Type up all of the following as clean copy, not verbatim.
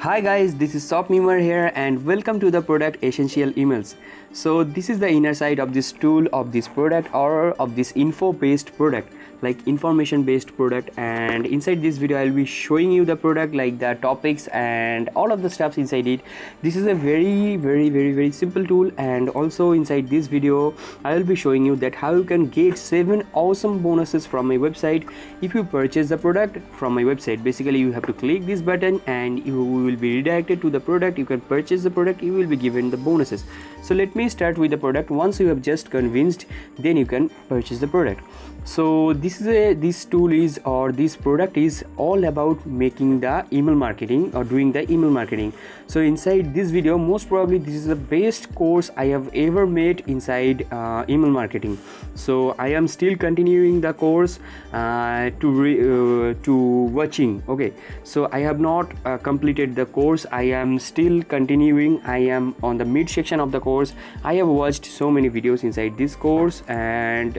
Hi guys, this is softmemeware here and welcome to the product essential emails. So this is the inner side of this tool, of this product, or of this info based product, like information based product. And inside this video I'll be showing you the product, like the topics and all of the stuffs inside it. This is a very simple tool, and also inside this video I will be showing you that how you can get 7 awesome bonuses from my website if you purchase the product from my website. Basically you have to click this button and you will be redirected to the product. You can purchase the product, you will be given the bonuses. So let me start with the product. Once you have just convinced, then you can purchase the product. So this tool is, or this product is all about making the email marketing or doing the email marketing. So inside this video, most probably this is the best course I have ever made inside email marketing. So I am still continuing the course to watching. Okay, so I have not completed the course. I am still continuing. I am on the mid section of the course. I have watched so many videos inside this course, and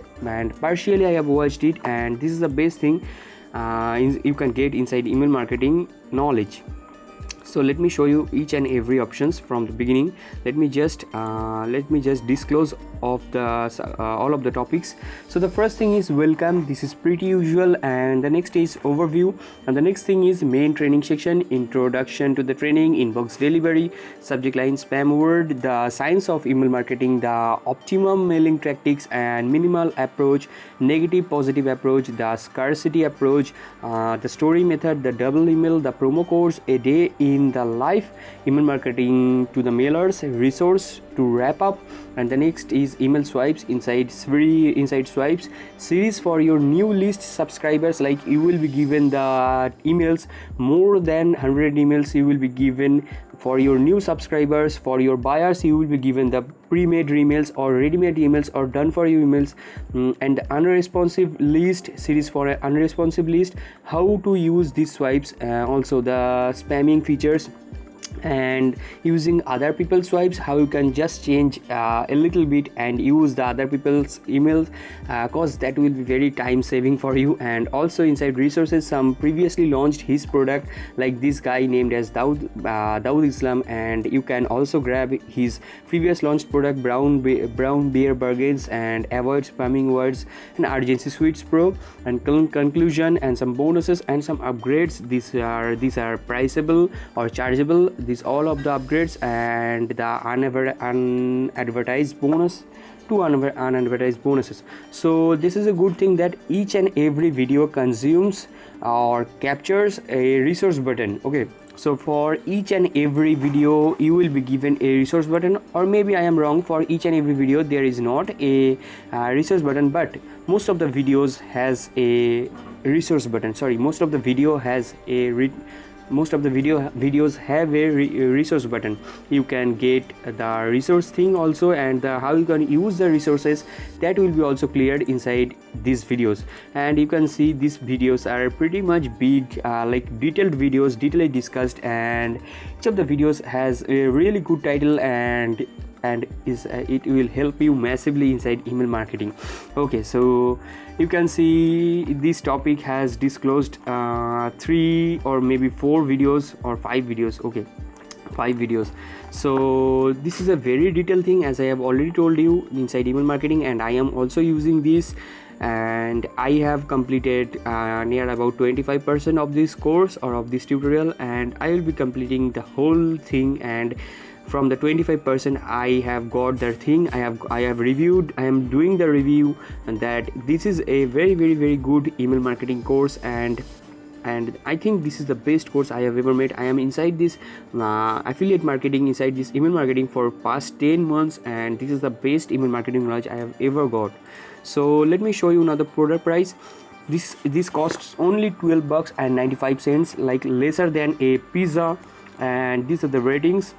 partially I have watched it, and this is the best thing you can get inside email marketing knowledge. So let me show you each and every options from the beginning. Let me just disclose of the all of the topics. So the first thing is welcome. This is pretty usual, and the next is overview, and the next thing is main training section, introduction to the training, inbox delivery, subject line spam word, the science of email marketing, the optimum mailing tactics and minimal approach, negative positive approach, the scarcity approach, the story method, the double email, the promo codes, a day in the life, email marketing to the mailers, resource to wrap up, and the next is email swipes, inside swipes series for your new list subscribers. Like you will be given the emails, more than 100 emails you will be given for your new subscribers. For your buyers you will be given the pre-made emails or ready-made emails or done for you emails, and the unresponsive list series for an unresponsive list, how to use these swipes, also the spamming features and using other people's swipes, how you can just change a little bit and use the other people's emails, cause that will be very time saving for you. And also inside resources, some previously launched his product, like this guy named as Daud Islam, and you can also grab his previous launched product brown bear bargains and avoid spamming words and urgency suites pro, and conclusion and some bonuses and some upgrades. These are priceable or chargeable, these all of the upgrades, and the unadvertised bonus to unadvertised bonuses. So this is a good thing that each and every video consumes or captures a resource button. Okay, so for each and every video you will be given a resource button, or maybe I am wrong, for each and every video there is not a resource button, but most of the videos has a resource button. Sorry, most of the video has a videos have a resource button. You can get the resource thing also, and how you can use the resources, that will be also cleared inside these videos. And you can see these videos are pretty much big, like detailed videos, detailedly discussed, and each of the videos has a really good title, and it will help you massively inside email marketing. Okay, so you can see this topic has disclosed 3 or maybe 4 videos or 5 videos. Okay, 5 videos. So this is a very detailed thing, as I have already told you, inside email marketing, and I am also using this, and I have completed near about 25% of this course or of this tutorial, and I will be completing the whole thing. And from the 25% I have got the thing, I have reviewed, I am doing the review, and that this is a very good email marketing course, and I think this is the best course I have ever made. I am inside this affiliate marketing, inside this email marketing for past 10 months, and this is the best email marketing knowledge I have ever got. So let me show you another product price. This costs only $12.95, like lesser than a pizza, and these are the ratings.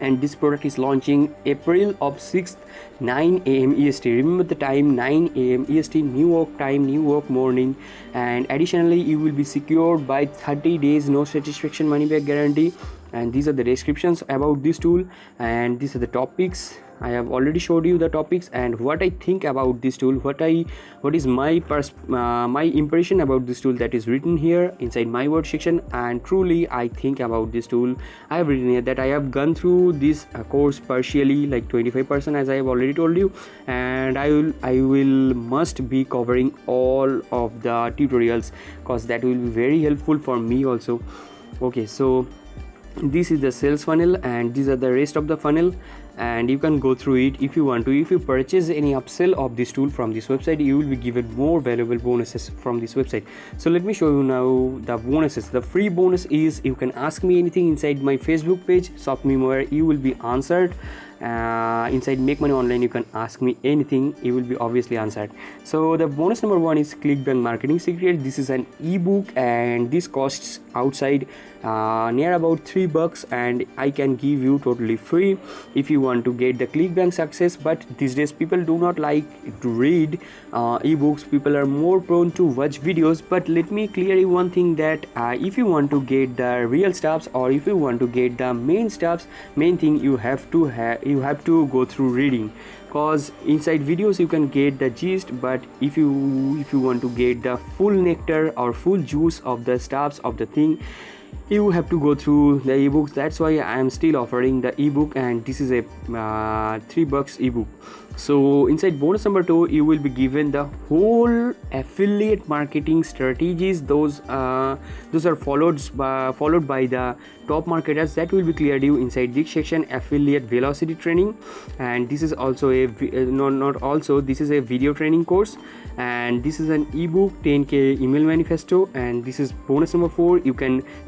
And this product is launching April of 6th, 9 AM EST. Remember the time, 9 AM EST, New York time, New York morning. And additionally you will be secured by 30 days no satisfaction money back guarantee, and these are the descriptions about this tool, and these are the topics. I have already showed you the topics and what I think about this tool, what is my my impression about this tool, that is written here inside my word section. And truly I think about this tool, I have written here that I have gone through this course partially, like 25%, as I have already told you, and I will must be covering all of the tutorials, because that will be very helpful for me also. Okay, so this is the sales funnel and these are the rest of the funnel, and you can go through it if you want to. If you purchase any upsell of this tool from this website, you will be given more valuable bonuses from this website. So let me show you now the bonuses. The free bonus is you can ask me anything inside my Facebook page, softmemeware. You will be answered. Inside Make Money Online, you can ask me anything, you will be obviously answered. So the bonus number 1 is ClickBank Marketing Secret. This is an ebook and this costs outside near about $3, and I can give you totally free if you want to get the ClickBank success. But these days people do not like to read ebooks, people are more prone to watch videos. But let me clear you one thing, that if you want to get the real stuffs, or if you want to get the main stuffs, main thing, you have to go through reading, because inside videos you can get the gist, but if you want to get the full nectar or full juice of the stuffs of the thing, you have to go through the ebooks. That's why I am still offering the ebook, and this is a $3 ebook. So inside bonus number 2, you will be given the whole affiliate marketing strategies. Those are followed by the top marketers, that will be cleared you inside this section, affiliate velocity training. And this is also a this is a video training course, and this is an ebook, 10k email manifesto. And this is bonus number 4.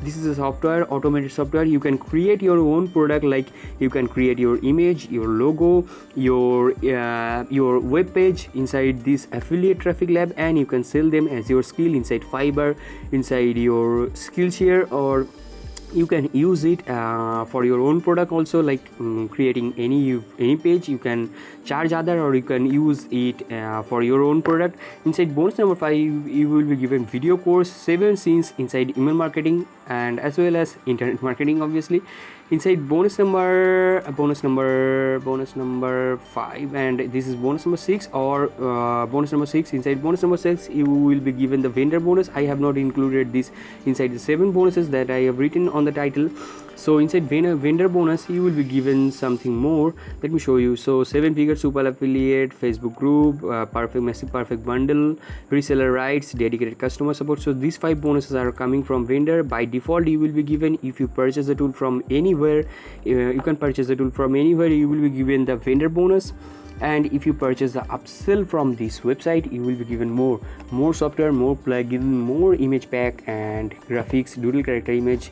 This is a software, automated software. You can create your own product, like you can create your image, your logo, your web page inside this affiliate traffic lab, and you can sell them as your skill inside Fiverr, inside your Skillshare, or you can use it for your own product also, like creating any page. You can charge other, or you can use it for your own product. Inside bonus number 5, you will be given video course, 7 scenes inside email marketing and as well as internet marketing, obviously. Inside bonus number 5, and this is bonus number 6, or bonus number 6. Inside bonus number 6, you will be given the vendor bonus. I have not included this inside the 7 bonuses that I have written on the title. So inside vendor bonus, you will be given something more. Let me show you. So 7-figure super affiliate, Facebook group, massive perfect bundle, reseller rights, dedicated customer support. So these 5 bonuses are coming from vendor. By default, you will be given, if you purchase the tool from anywhere, you can purchase the tool from anywhere, you will be given the vendor bonus. And if you purchase the upsell from this website, you will be given more software, more plugin, more image pack and graphics, doodle character image,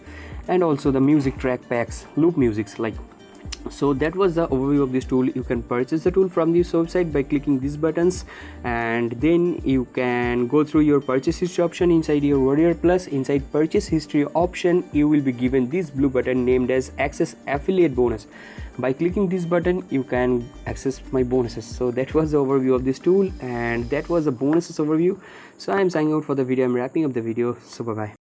and also the music track packs, loop musics, like. So that was the overview of this tool. You can purchase the tool from this website by clicking these buttons, and then you can go through your purchase history option inside your Warrior Plus. Inside purchase history option, you will be given this blue button named as access affiliate bonus. By clicking this button, you can access my bonuses. So that was the overview of this tool, and that was the bonuses overview. So I am signing out for the video. I'm wrapping up the video. So bye bye.